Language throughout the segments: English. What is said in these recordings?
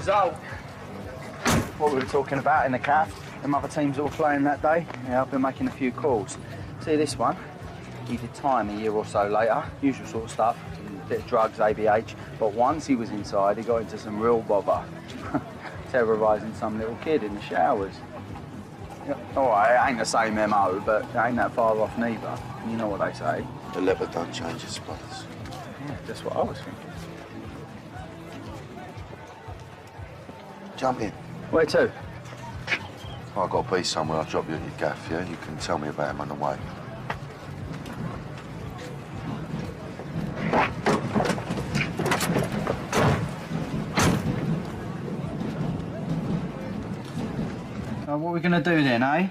result. What we were talking about in the cafe, the other teams all playing that day. Yeah, I've been making a few calls. See this one? He did time a year or so later, usual sort of stuff, a bit of drugs, ABH. But once he was inside, he got into some real bother, terrorising some little kid in the showers. Yeah, all right, it ain't the same MO, but it ain't that far off neither. You know what they say. The leopard don't change its spots. Yeah, that's what I was thinking. Jump in. Where to? I've got to be somewhere. I'll drop you at your gaff, yeah? You can tell me about him on the way. What are we going to do then, eh?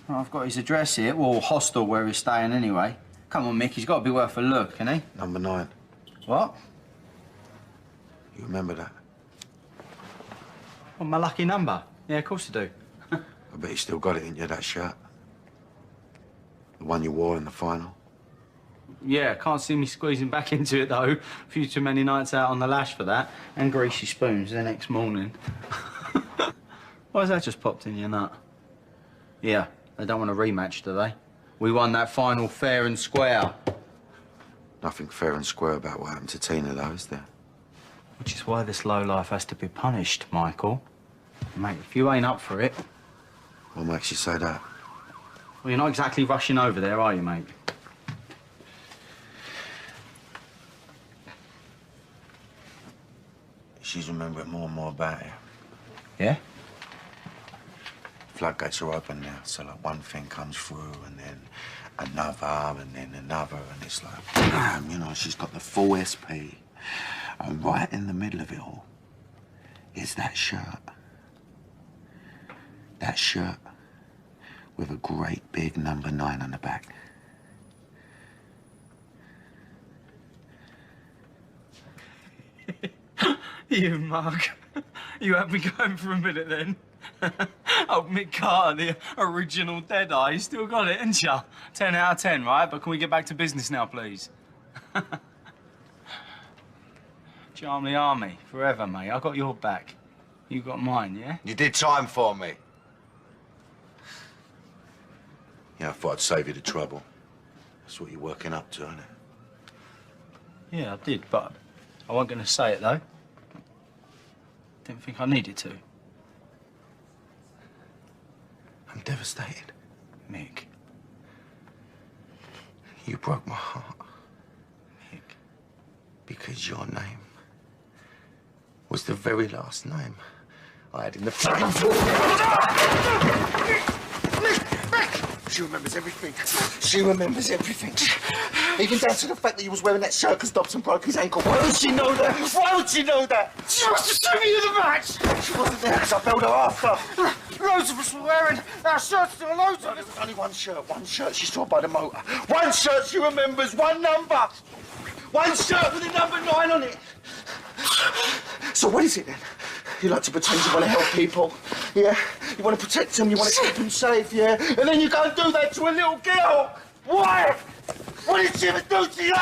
Well, I've got his address here. Well, hostel where he's staying anyway. Come on, Mick, he's got to be worth a look, hasn't he? Number 9. What? You remember that? Well, my lucky number. Yeah, of course I do. I bet you still got it in you, that shirt. The one you wore in the final. Yeah, can't see me squeezing back into it, though. A few too many nights out on the lash for that. And greasy spoons the next morning. Why has that just popped in your nut? Yeah, they don't want a rematch, do they? We won that final fair and square. Nothing fair and square about what happened to Tina, though, is there? Which is why this lowlife has to be punished, Michael. Mate, if you ain't up for it... What makes you say that? Well, you're not exactly rushing over there, are you, mate? She's remembering more and more about it. Yeah? Floodgates are open now, so like one thing comes through and then another and then another, and it's like, bam, you know, she's got the full SP. And right in the middle of it all is that shirt. That shirt with a great big number 9 on the back. You mug. You had me going for a minute then. Oh, Mick Carter, the original Deadeye. You still got it, ain't ya? 10 out of 10, right? But can we get back to business now, please? Charmley Army, forever, mate. I got your back. You got mine, yeah? You did time for me. Yeah, I thought I'd save you the trouble. That's what you're working up to, isn't it? Yeah, I did, but I wasn't going to say it, though. Didn't think I needed to. I'm devastated. Mick. You broke my heart. Mick. Because your name was the very last name I had in the fucking She remembers everything. She remembers everything. Even down to the fact that he was wearing that shirt because Dobson broke his ankle. Why would she know that? Why would she know that? She must have seen me in the match! She wasn't there because I held her after. Loads of us were wearing our shirts. There were loads of There us. was only one shirt she saw by the motor. One shirt she remembers, one number. One shirt with a number 9 on it. So what is it then? You like to pretend you want to help people, yeah? You want to protect them, you want to keep them safe, yeah? And then you go and do that to a little girl. Why? What did she ever do to you?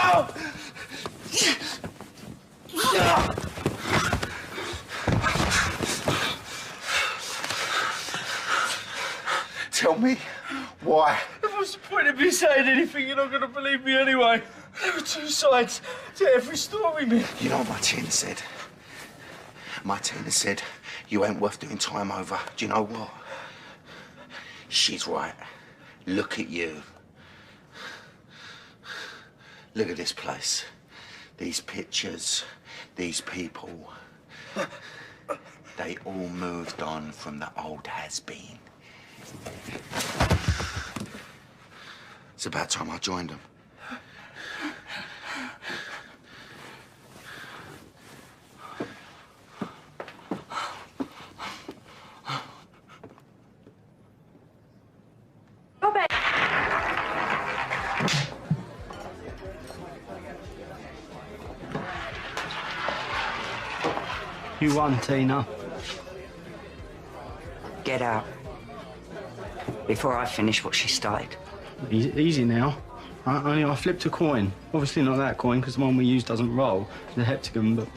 Tell me, why? What's the point of me saying anything? You're not going to believe me anyway. There were two sides to every story, man. You know what Martina said? Martina said, you ain't worth doing time over. Do you know what? She's right. Look at you. Look at this place. These pictures, these people. They all moved on from the old has-been. It's about time I joined them. You won, Tina. Get out. Before I finish what she started. Easy now. I flipped a coin. Obviously not that coin, because the one we use doesn't roll. The heptagon,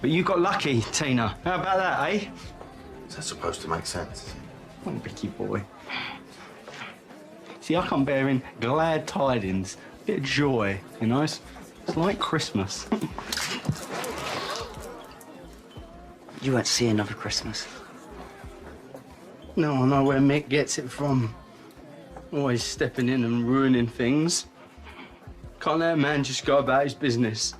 but But you got lucky, Tina. How about that, eh? Is that supposed to make sense? Oh, Vicky boy. See, I come bearing glad tidings, a bit of joy, you know? It's like Christmas. You won't see another Christmas. No, I know where Mick gets it from. Always stepping in and ruining things. Can't let a man just go about his business.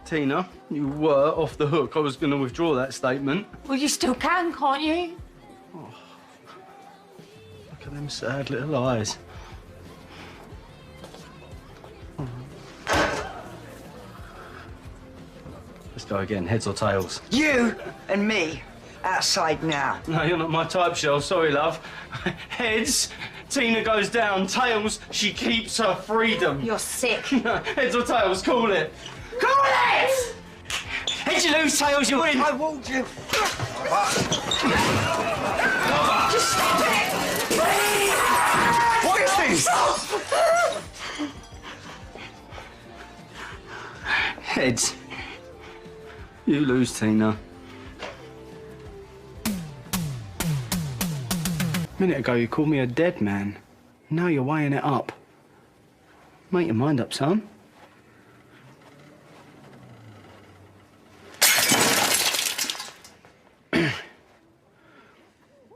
Tina, you were off the hook. I was going to withdraw that statement. Well, you still can, can't you? Look at them sad little eyes. Let's go again. Heads or tails? You and me outside now. No, you're not my type, Shell. Sorry, love. Heads, Tina goes down. Tails, she keeps her freedom. You're sick. Heads or tails, call it. Call it! Heads you lose, tails you win. I won't you. Just stop it! What is this? Heads. You lose, Tina. A minute ago, you called me a dead man. Now you're weighing it up. Make your mind up, son.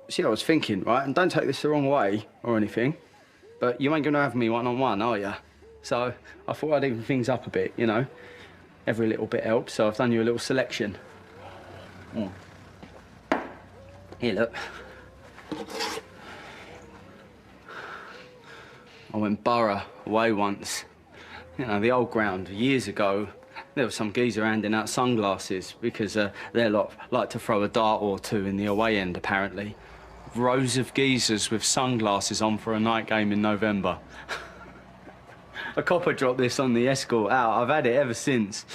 See, I was thinking, right? And don't take this the wrong way or anything, but you ain't gonna have me one-on-one, are you? So I thought I'd even things up a bit, you know? Every little bit helps, so I've done you a little selection. Here, look. I went borough away once. You know, the old ground, years ago. There was some geezer handing out sunglasses because their lot like to throw a dart or two in the away end, apparently. Rows of geezers with sunglasses on for a night game in November. A copper dropped this on the escort out. I've had it ever since.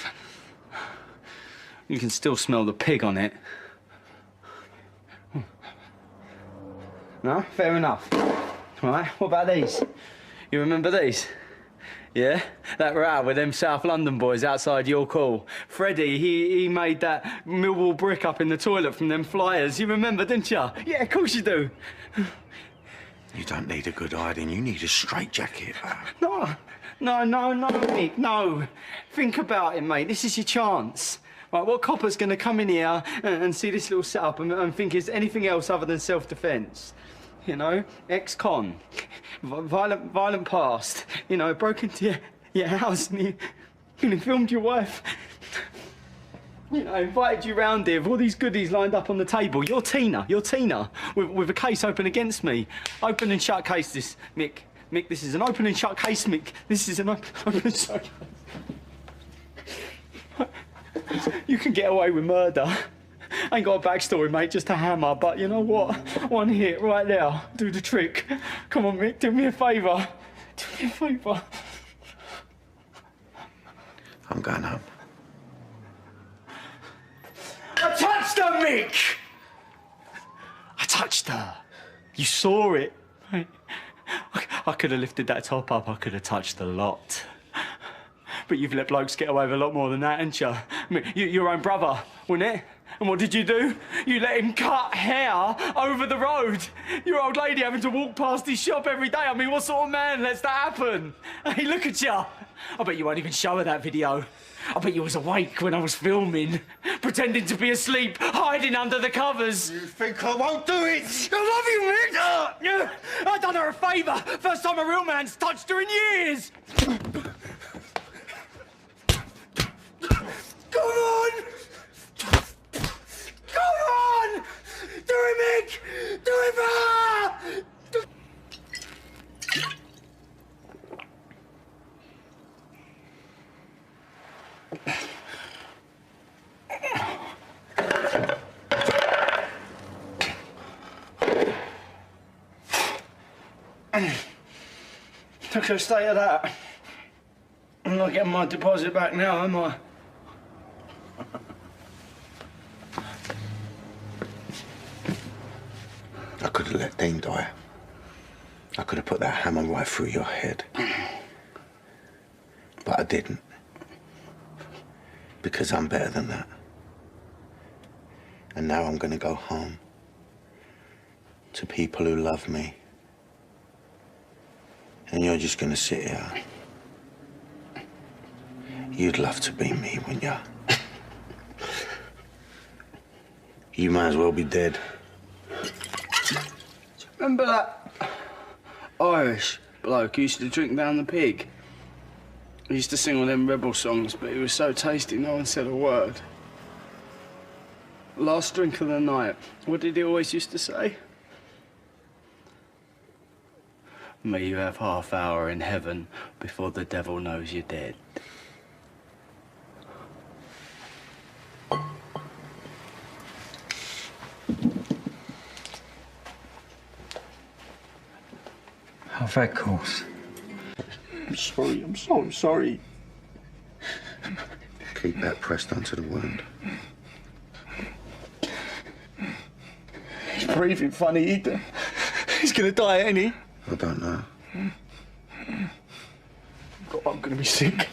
You can still smell the pig on it. No? Fair enough. Right, what about these? You remember these? Yeah? That row with them South London boys outside York Hall. Freddie, he made that Millwall brick up in the toilet from them flyers. You remember, didn't you? Yeah, of course you do. You don't need a good hiding, you need a straitjacket. No, Nick, no. Think about it, mate. This is your chance. Right, what copper's going to come in here and see this little setup and think it's anything else other than self-defence? You know, ex-con, violent past, you know, broke into your house and you filmed your wife. You know, invited you round here with all these goodies lined up on the table. You're Tina, with a case open against me. Open and shut case, this, Mick. Mick, this is an open and shut case, Mick. This is an open and shut case. You can get away with murder. Ain't got a backstory, mate, just a hammer, but you know what? One hit right now, do the trick. Come on, Mick, do me a favour. Do me a favour. I'm going home. I touched her, Mick! I touched her. You saw it. Right? I could have lifted that top up, I could have touched a lot. But you've let blokes get away with a lot more than that, haven't you? I mean, your own brother, wasn't it? And what did you do? You let him cut hair over the road. Your old lady having to walk past his shop every day. I mean, what sort of man lets that happen? Hey, look at you. I bet you won't even show her that video. I bet you was awake when I was filming, pretending to be asleep, hiding under the covers. You think I won't do it? I love you, Mick! I done her a favour. First time a real man's touched her in years. Come on! Come on! Do it, Mick! Do it for her! Look at the state of that. I'm not getting my deposit back now, am I? I could have let Dean die. I could have put that hammer right through your head. But I didn't. Because I'm better than that. And now I'm gonna go home. To people who love me. And you're just gonna sit here. You'd love to be me, wouldn't you? You might as well be dead. Remember that Irish bloke who used to drink down the pig? He used to sing all them rebel songs, but he was so tasty, no one said a word. Last drink of the night. What did he always used to say? May you have half hour in heaven before the devil knows you're dead. Have that course. I'm sorry, I'm so sorry. Keep that pressed onto the wound. He's breathing funny, he's gonna die, ain't he? I don't know. God, I'm gonna be sick.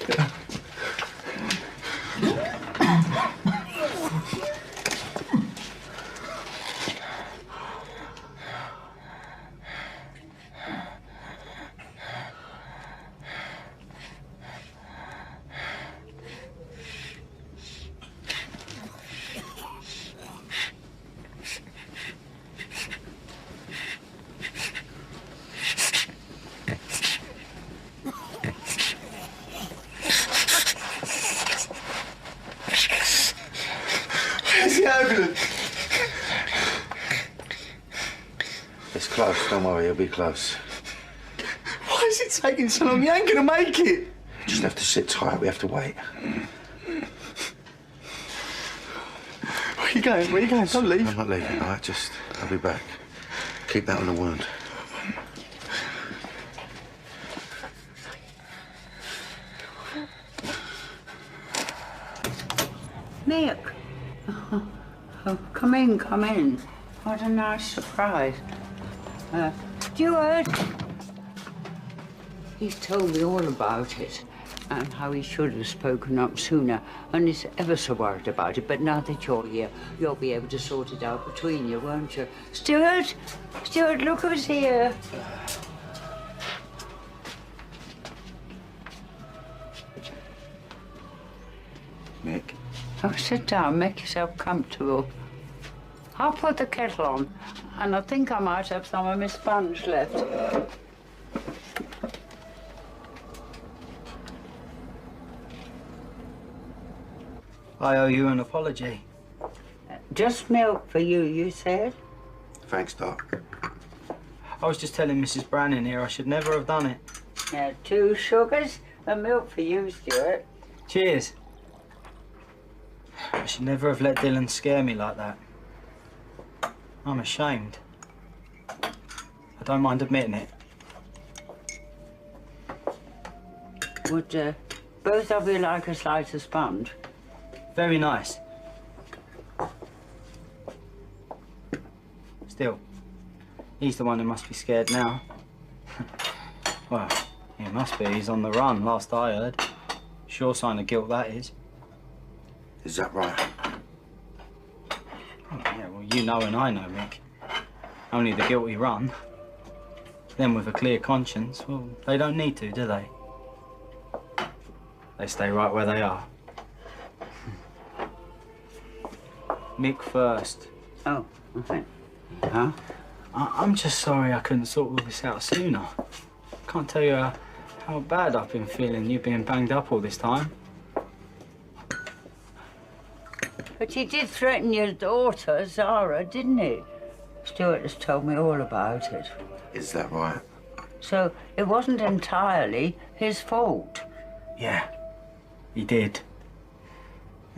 Where's the ambulance? It's close, don't worry, it'll be close. Why is it taking so long? You ain't gonna make it. Just have to sit tight, we have to wait. Where you going? Where you going? Don't leave. I'm not leaving, all right? I'll be back. Keep that on the wound. Mick. Oh, come in, come in. What a nice surprise. Stuart. He's told me all about it and how he should have spoken up sooner, and he's ever so worried about it. But now that you're here, you'll be able to sort it out between you, won't you? Stuart! Stuart, look who's here. Mick. Oh, sit down, make yourself comfortable. I'll put the kettle on, and I think I might have some of my sponge left. I owe you an apology. Just milk for you, you said? Thanks, Doc. I was just telling Mrs. Brannan here I should never have done it. 2 sugars and milk for you, Stuart. Cheers. I should never have let Dylan scare me like that. I'm ashamed. I don't mind admitting it. Would both of you like a slice of sponge? Very nice. Still, he's the one who must be scared now. Well, he must be. He's on the run, last I heard. Sure sign of guilt, that is. Is that right? Oh, yeah, well, you know and I know, Mick. Only the guilty run. Them with a clear conscience, well, they don't need to, do they? They stay right where they are. Mick first. Oh, okay. Huh? I'm just sorry I couldn't sort all this out sooner. Can't tell you how bad I've been feeling, you being banged up all this time. But he did threaten your daughter, Zara, didn't he? Stuart has told me all about it. Is that right? So it wasn't entirely his fault. Yeah, he did.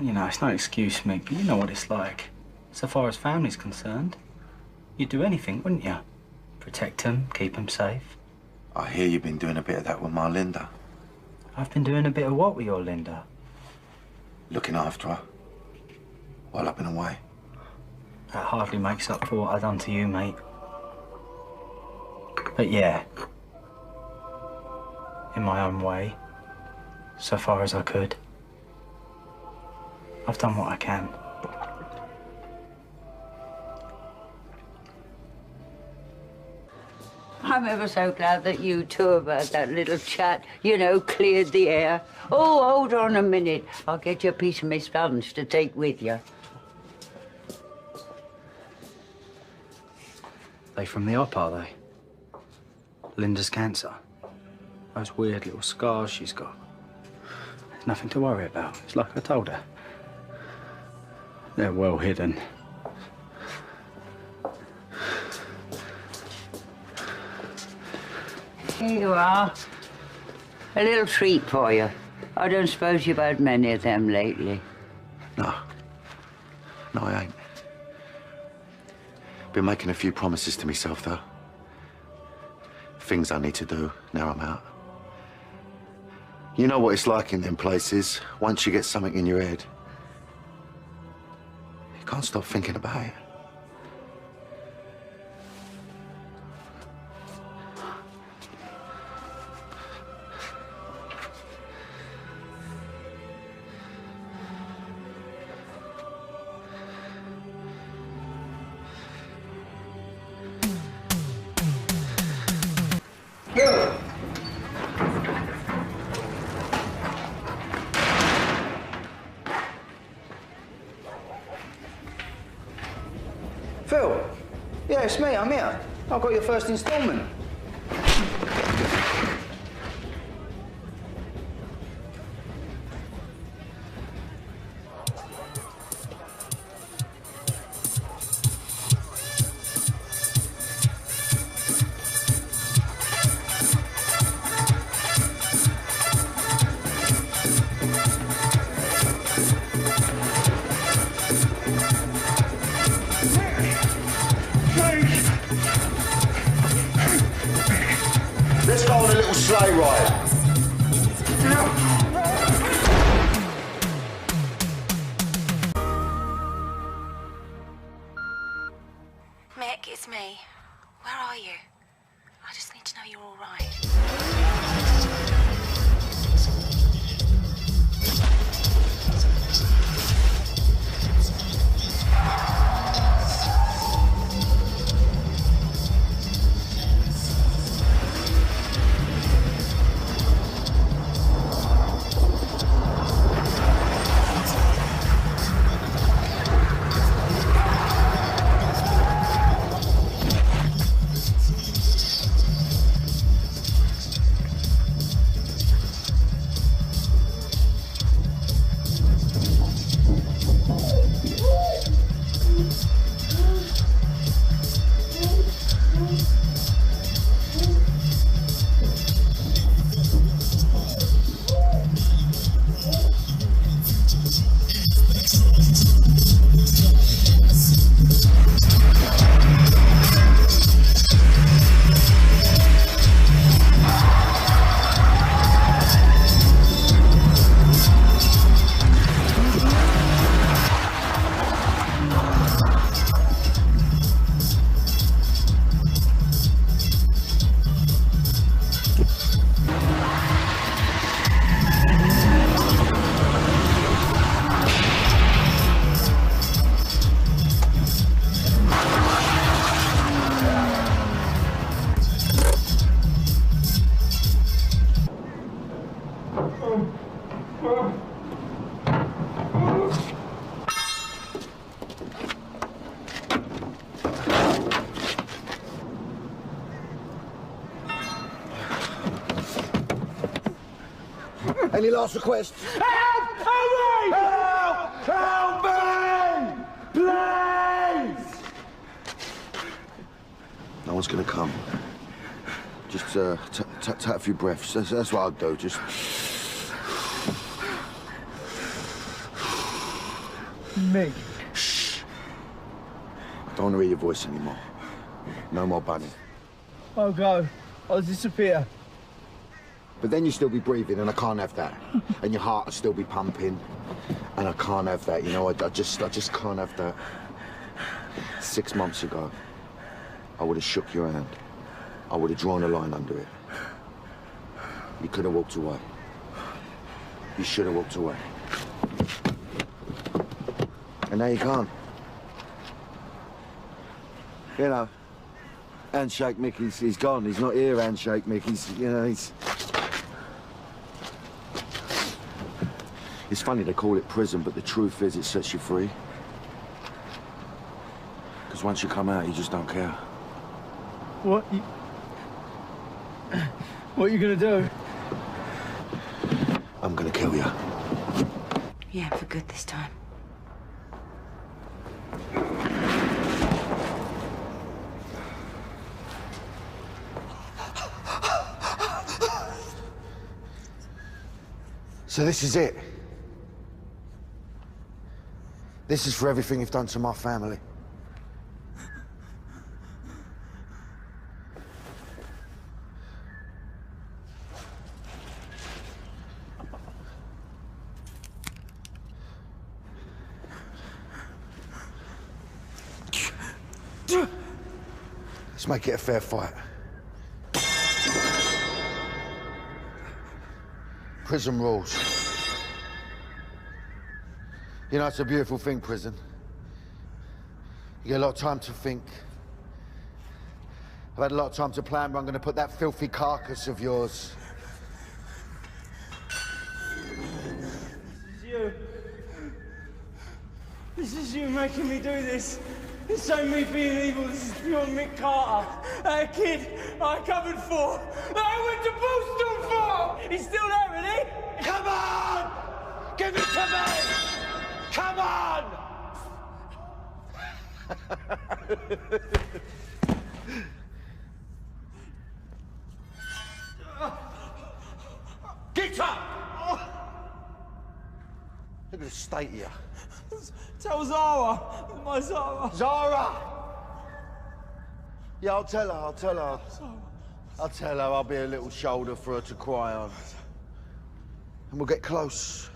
You know, it's no excuse, Mick, but you know what it's like. So far as family's concerned, you'd do anything, wouldn't you? Protect him, keep him safe. I hear you've been doing a bit of that with my Linda. I've been doing a bit of what with your Linda? Looking after her. While I've been away. That hardly makes up for what I've done to you, mate. But yeah, in my own way, so far as I could. I've done what I can. I'm ever so glad that you two have had that little chat, you know, cleared the air. Oh, hold on a minute. I'll get you a piece of my sponge to take with you. They from the op, are they? Linda's cancer. Those weird little scars she's got. There's nothing to worry about. It's like I told her. They're well hidden. Here you are. A little treat for you. I don't suppose you've had many of them lately. No. No, I ain't. Been making a few promises to myself, though. Things I need to do now I'm out. You know what it's like in them places. Once you get something in your head, you can't stop thinking about it. Phil? Yeah, it's me, I'm here. I've got your first instalment. Let's go on a little sleigh ride. Mick, it's me. Where are you? I just need to know you're all right. Any last requests? Help! Help me! Help! Help me! Please! No one's gonna come. Just take a few breaths. That's what I'll do. Just. Me. Shh. I don't want to hear your voice anymore. No more bunny. I'll go. I'll disappear. But then you'll still be breathing, and I can't have that. And your heart will still be pumping, and I can't have that. You know, I just can't have that. 6 months ago, I would have shook your hand. I would have drawn a line under it. You could have walked away. You should have walked away. And now you can't. You know, Handshake Mick, he's gone. He's not here, Handshake Mick. He's. It's funny they call it prison, but the truth is it sets you free. Because once you come out, you just don't care. What are you gonna do? I'm gonna kill you. Yeah, for good this time. So this is it. This is for everything you've done to my family. Let's make it a fair fight. Prison rules. You know, it's a beautiful thing, prison. You get a lot of time to think. I've had a lot of time to plan where I'm going to put that filthy carcass of yours. This is you making me do this. This ain't me being evil, this is pure Mick Carter. That kid I covered for, that I went to Boston for! He's still there, isn't he? Come on! Give it to me! Come on! Get up! Look at the state here. Tell Zara, my Zara. Zara! Yeah, I'll tell her. I'll tell her I'll be a little shoulder for her to cry on. And we'll get close.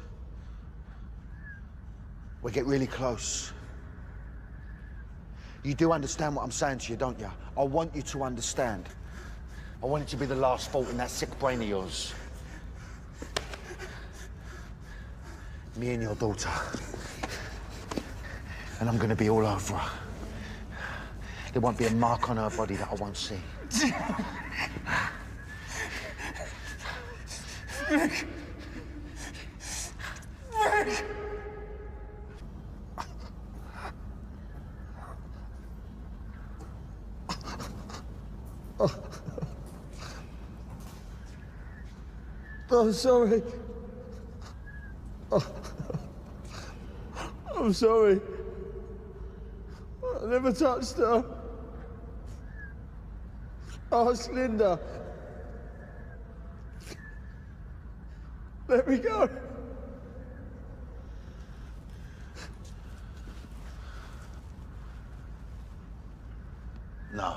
We'll get really close. You do understand what I'm saying to you, don't you? I want you to understand. I want it to be the last fault in that sick brain of yours. Me and your daughter. And I'm gonna be all over her. There won't be a mark on her body that I won't see. Mick! Mick! I'm sorry. I'm sorry. I never touched her. Ask Linda. Let me go. No.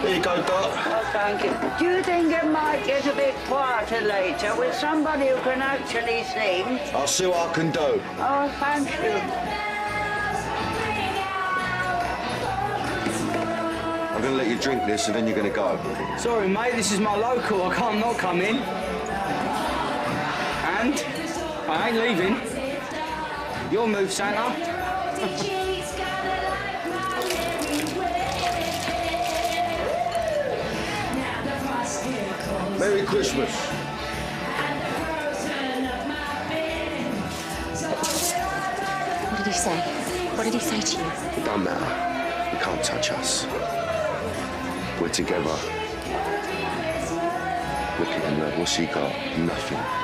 Here you go, Doc. Oh, thank you. Do you think it might get a bit quieter later with somebody who can actually sing? I'll see what I can do. Oh, thank you. I'm gonna let you drink this and then you're gonna go. Sorry, mate, this is my local. I can't not come in. And I ain't leaving. Your move, Santa. Merry Christmas. What did he say? What did he say to you? It don't matter. You can't touch us. We're together. Look at him, lad. What's he got? Nothing.